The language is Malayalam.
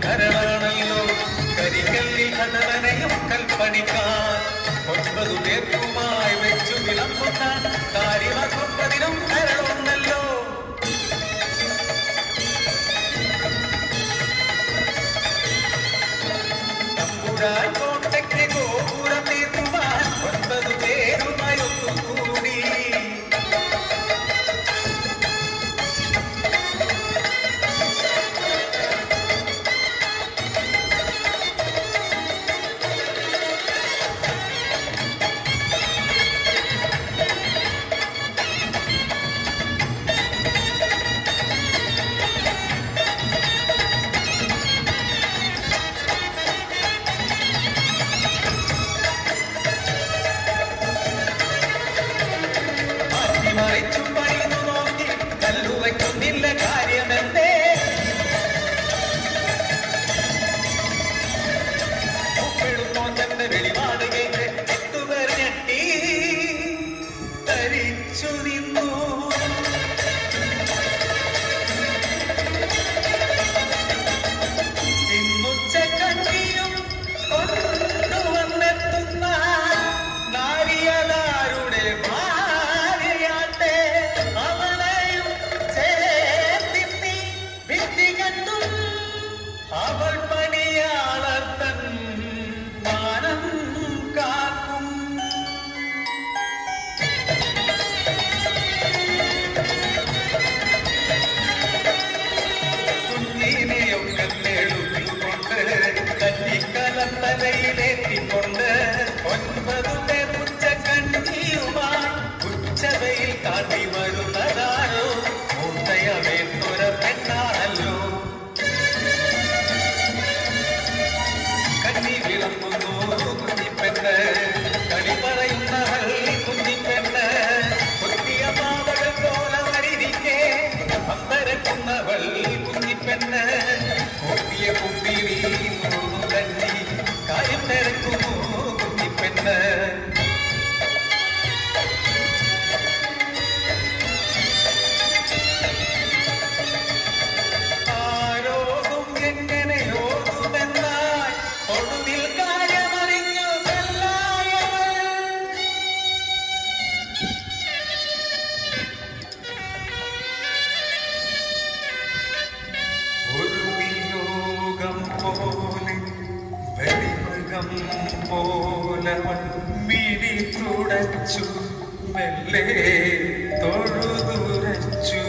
കരളാണല്ലോ കരിക്കല്ലിൽ കഥവനെയും കൽപ്പണിക്കാൻ 9 പേർക്കുമായി വെച്ചു വിളമ്പുന്ന കാര്യമൊപ്പതിനും കരളുണ്ടല്ലോ. തമ്പുരാൻ കോട്ടയ്ക്ക് ഗോപുരം തീർക്കുവാൻ 9 പേരുമായി ഒത്തുകൂടി. മറിച്ചും പണിതു നോക്കി കല്ലുവയ്ക്കുന്നില്ല കാര്യമെന്തേ. ഉപ്പിടുന്നോ തന്നെ വെളിപാട് കേട്ട് 8 പേർ ഞെട്ടി തരിച്ചു നിന്നു. ഇന്നുച്ചക്കഞ്ഞിയും കൊണ്ടുവന്നെത്തുന്ന നാരിയലാരുടെ അവൾ പണിയാളത്തൻ മാനം കാക്കും. കുഞ്ഞിനെയൊക്കെ എഴുതിക്കൊണ്ട് കഞ്ഞിക്കലത്തലയിലേറ്റിക്കൊണ്ട് 9 പേർ ഉച്ചക്കഞ്ഞിയുമായി ഉച്ചതയിൽ കാട്ടി വരുന്നതാരോ മൂത്തയമേത്തൊര പെണ്ണാണല്ലോ. വിളമ്പുന്നു കുഞ്ഞിപ്പെണ്ണ് കളി പറയുന്നവൾ കുഞ്ഞിപ്പെണ്ണ് കൊത്തിയ പാവകൾ പോലെ വരിരിക്കെ അമ്പരക്കുന്നവൾ കുഞ്ഞിപ്പെണ്ണ് കൊത്തിയ കുപ്പിയിൽ നൂറു കഞ്ഞി കാര്യം തിരക്കുന്നു കുഞ്ഞിപ്പെണ്ണ്. പോലെ മിഴി തുടച്ചു മെല്ലെ തൊഴുതുരച്ചു.